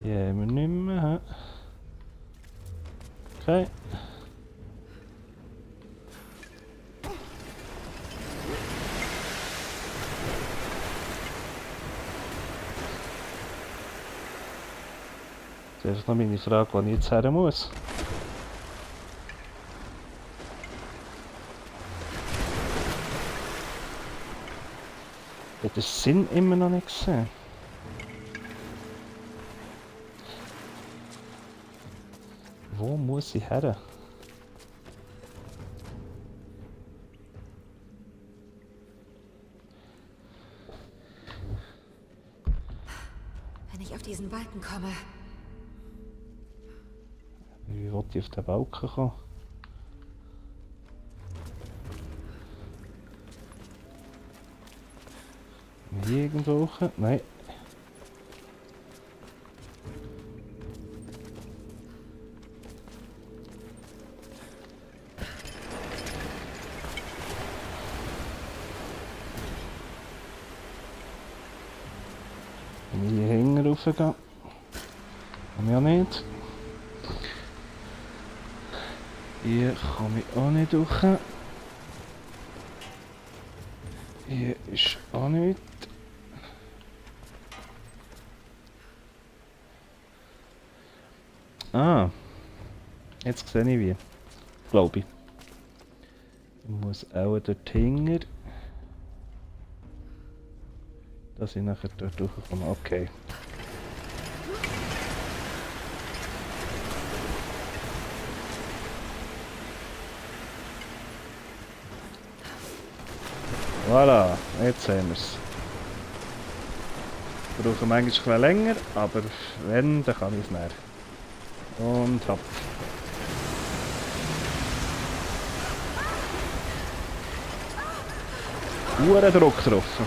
Die haben wir nicht mehr. Okay. Das ist noch meine Frage, wo ich jetzt her muss. Ich habe den Sinn immer noch nicht gesehen. Wo muss ich her? Wenn ich auf diesen Balken komme. Wie wollte ich auf den Balken kommen? Hier irgendwo hoch? Nein. Wenn ich hier hinten raufgehe, kann ich auch nicht. Hier komme ich auch nicht hoch. Hier ist auch nicht. Ah, jetzt sehe ich wie. Glaube ich. Ich muss auch dort hinten. Dass ich nachher dort durchkomme. Okay. Voilà, jetzt haben wir es. Wir brauchen manchmal ein bisschen länger, aber wenn, dann kann ich es näher. Und hopp. Hohen Druck getroffen.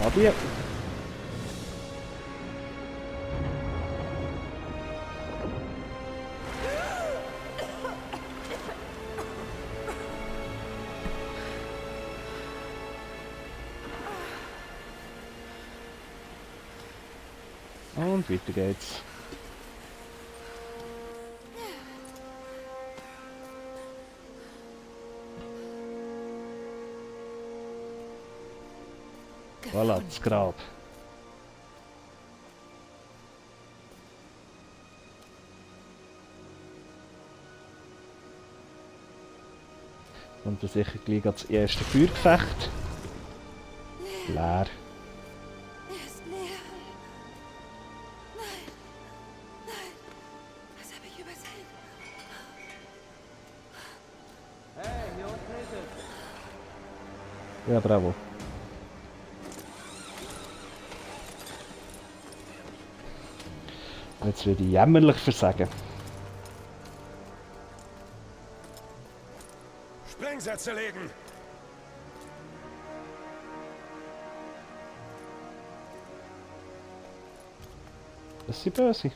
Adieu. Und weiter geht's. Voilà, das Grab. Und dann sicher gleich das erste Feuergefecht. Leer. Er ist leer. Nein. Nein. Was habe ich übersehen? Hey, hier unten ist es. Ja, bravo. Jetzt würde ich jämmerlich versagen. Sprengsätze legen! Das sind böse.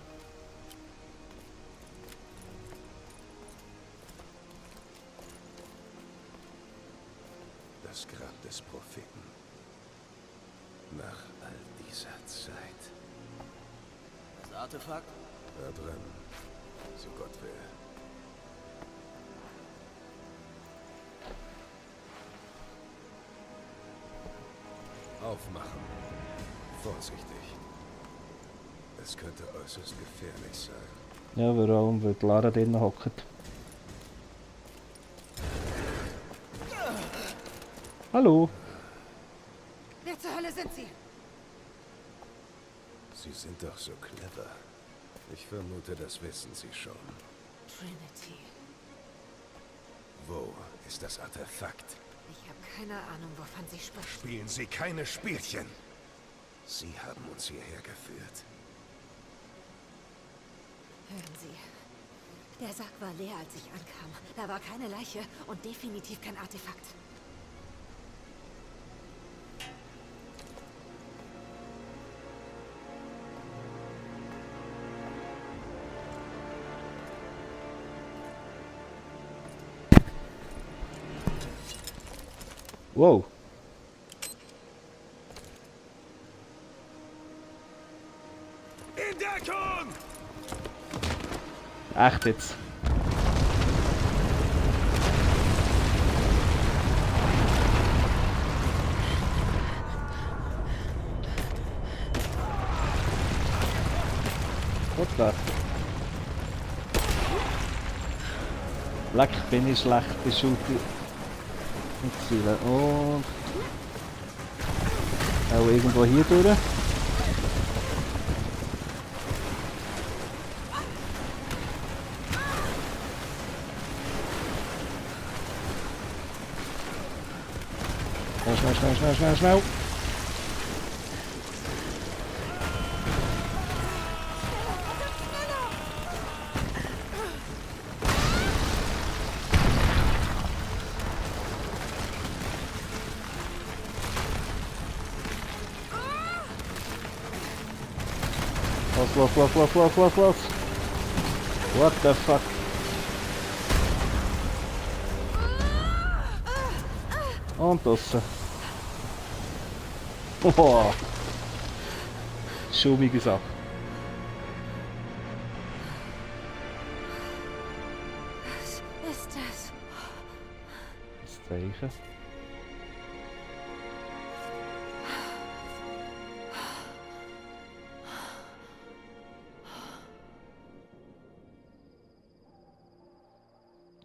Das Grab des Propheten. Nach all dieser Zeit. Das Artefakt? Da drin. So Gott will. Aufmachen. Vorsichtig. Es könnte äußerst gefährlich sein. Ja, warum? Weil die Lara drinnen hockt. Hallo. Wer zur Hölle sind Sie? Sie sind doch so clever. Ich vermute, das wissen Sie schon. Trinity. Wo ist das Artefakt? Ich habe keine Ahnung, wovon Sie sprechen. Spielen Sie keine Spielchen. Sie haben uns hierher geführt. Hören Sie. Der Sarg war leer, als ich ankam. Da war keine Leiche und definitiv kein Artefakt. Wow. In Deckung! Echt jetzt. What the? Leck, bin ich schlecht bei Shooter und Zielen. Und auch irgendwo hier durch. Schnell. Los. What the fuck? Und draussen. Oh. Schaumige Sache. Was ist das? Das Zeichen.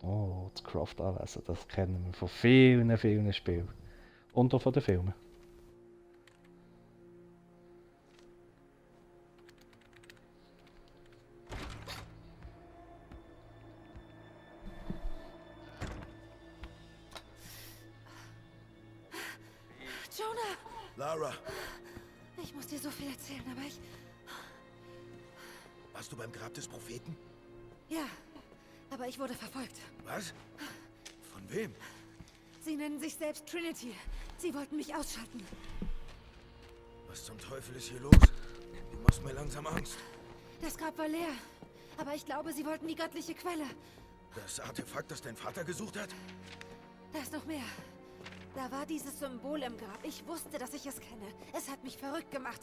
Oh, das Craft-Anwesen, das kennen wir von vielen Spielen. Und auch von den Filmen. Jonah! Lara, Ich muss dir so viel erzählen, aber ich... warst du beim Grab des Propheten? Ja, aber ich wurde verfolgt. Was? Von wem? Sie nennen sich selbst Trinity. Sie wollten mich ausschalten. Was zum Teufel ist hier los? Du machst mir langsam Angst. Das Grab war leer. Aber ich glaube, sie wollten die göttliche Quelle. Das Artefakt, das dein Vater gesucht hat? Da ist noch mehr. Da war dieses Symbol im Grab. Ich wusste, dass ich es kenne. Es hat mich verrückt gemacht.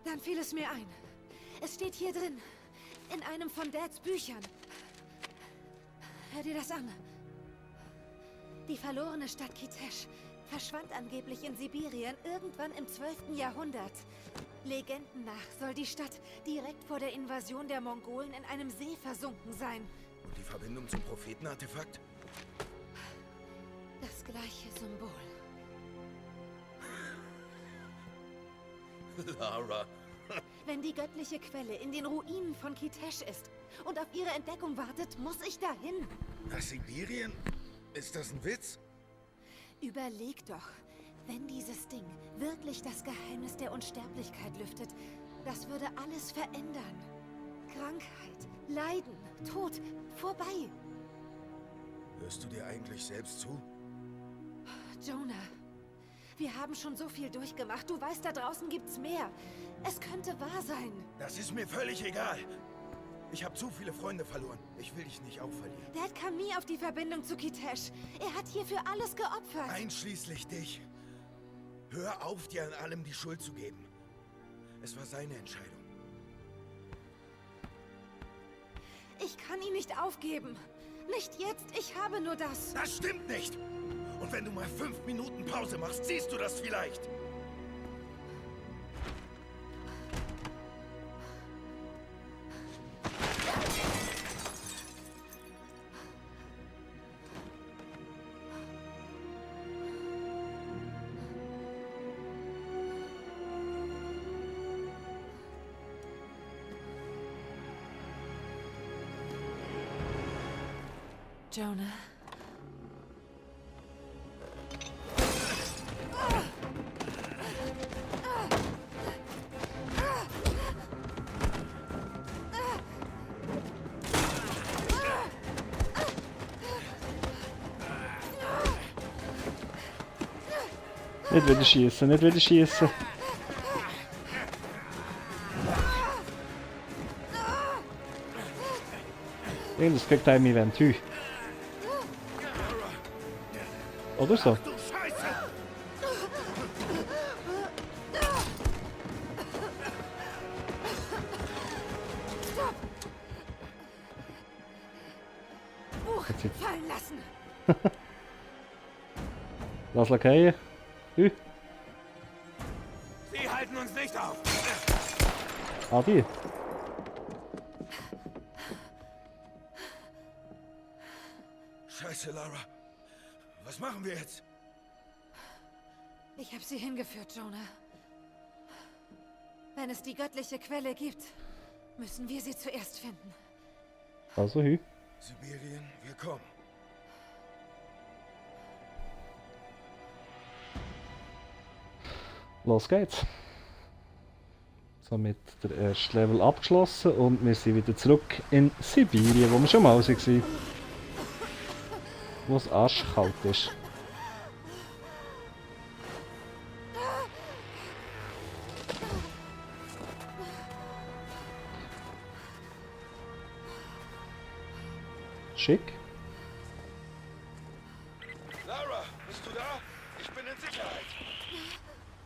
Dann fiel es mir ein. Es steht hier drin. In einem von Dads Büchern. Hör dir das an. Die verlorene Stadt Kitesh verschwand angeblich in Sibirien irgendwann im 12. Jahrhundert. Legenden nach soll die Stadt direkt vor der Invasion der Mongolen in einem See versunken sein. Und die Verbindung zum Prophetenartefakt? Das gleiche Symbol. Lara. Wenn die göttliche Quelle in den Ruinen von Kitesh ist und auf ihre Entdeckung wartet, muss ich dahin. Nach Sibirien? Ist das ein Witz? Überleg doch, wenn dieses Ding wirklich das Geheimnis der Unsterblichkeit lüftet, das würde alles verändern. Krankheit, Leiden, Tod, vorbei. Hörst du dir eigentlich selbst zu? Jonah, wir haben schon so viel durchgemacht. Du weißt, da draußen gibt's mehr. Es könnte wahr sein. Das ist mir völlig egal. Ich habe zu viele Freunde verloren. Ich will dich nicht auch verlieren. Dad kam nie auf die Verbindung zu Kitesh. Er hat hier für alles geopfert. Einschließlich dich. Hör auf, dir an allem die Schuld zu geben. Es war seine Entscheidung. Ich kann ihn nicht aufgeben. Nicht jetzt, ich habe nur das. Das stimmt nicht. Und wenn du mal 5 Minuten Pause machst, siehst du das vielleicht. Jonah. Nicht wieder schießen, nicht wieder schießen. Irgendwas kriegt einem Event. Hü. Oder so. Du Scheiße! Zeit. Fallen lassen! Lass fallen. Sie halten uns nicht auf! Adi. Scheiße, Lara. Was machen wir jetzt? Ich habe sie hingeführt, Jonah. Wenn es die göttliche Quelle gibt, müssen wir sie zuerst finden. Also, Sibirien, wir kommen. Los geht's. Somit der erste Level abgeschlossen und wir sind wieder zurück in Sibirien, wo wir schon mal waren. Wo es arschkalt ist. Schick. Lara, bist du da? Ich bin in Sicherheit.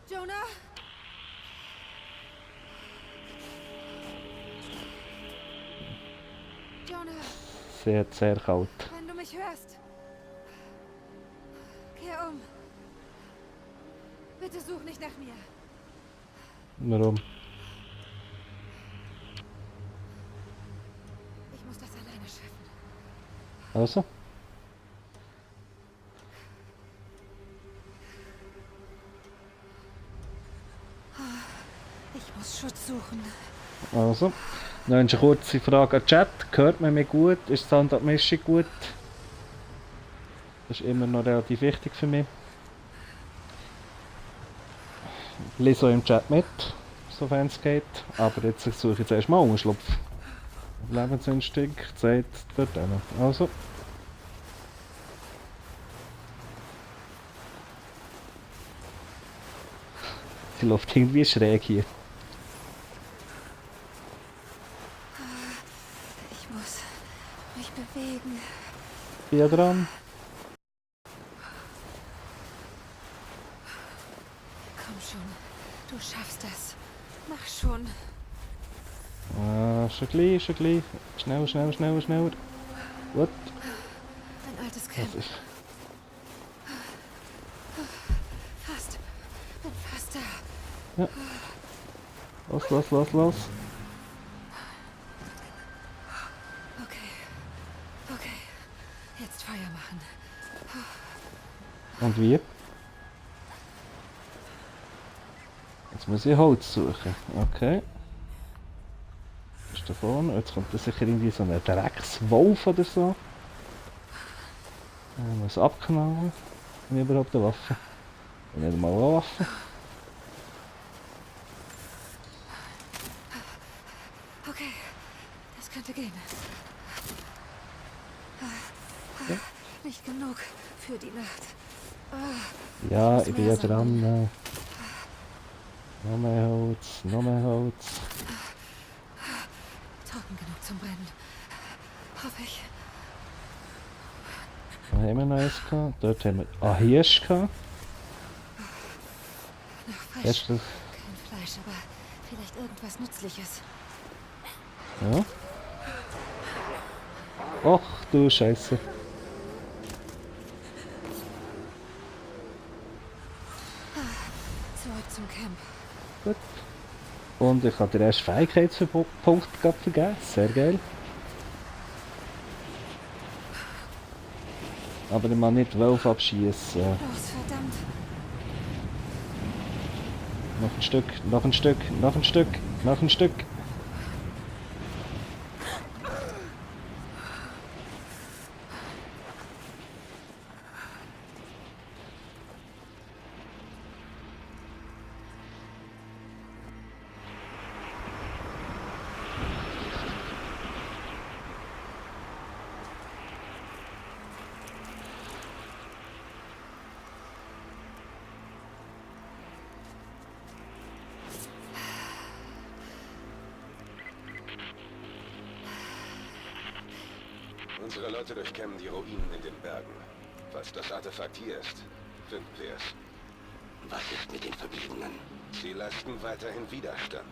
Jonah? Jonah, Sehr, sehr kalt. wenn du mich hörst. Kehr um. Bitte such nicht nach mir. Warum? Ich muss das alleine schaffen. Also? Ich muss Schutz suchen. Also. Noch eine kurze Frage an den Chat. Hört man mich gut? Ist die Soundabmischung gut? Das ist immer noch relativ wichtig für mich. Ich lese auch im Chat mit, sofern es geht. Aber jetzt suche ich zuerst mal Umschlupf. Lebensinstinkt sagt dort hin. Also. Die läuft irgendwie schräg hier. Ich muss mich bewegen. Hier dran. Komm schon. Du schaffst das. Mach schon. Schon gleich, schon gleich. Schnell, schnell, schnell, schnell. Gut. Ein altes Camp. Das ist. Fast. Bin fast da. Ja. Los, los, los, los. Okay. Okay. Jetzt Feuer machen. Und wie? Jetzt muss ich Holz suchen. Okay. Ist da vorne. Jetzt kommt da sicher irgendwie so ein Dreckswolf oder so. Ich muss abknallen. Und überhaupt eine Waffe. Und nicht mal eine Waffe. Okay. Das könnte gehen. Ja. Nicht genug für die Nacht. Ja, ich bin ja dran. Noch mehr Holz, noch mehr Holz. Trocken genug zum Brennen. Hoffe ich. Da haben wir noch eins gehabt. Dort haben wir Hirsch gehabt. Noch frisch. Letztes. Kein Fleisch, aber vielleicht irgendwas Nützliches. Ja. Och du Scheiße. Zurück zum Camp. Gut. Und ich habe den ersten Fähigkeitspunkt gerade vergessen. Sehr geil. Aber ich mag nicht Wolf abschießen. Los, verdammt. Noch ein Stück, noch ein Stück, noch ein Stück, noch ein Stück. Unsere Leute durchkämmen die Ruinen in den Bergen. Falls das Artefakt hier ist, finden wir es. Was ist mit den Verbliebenen? Sie leisten weiterhin Widerstand.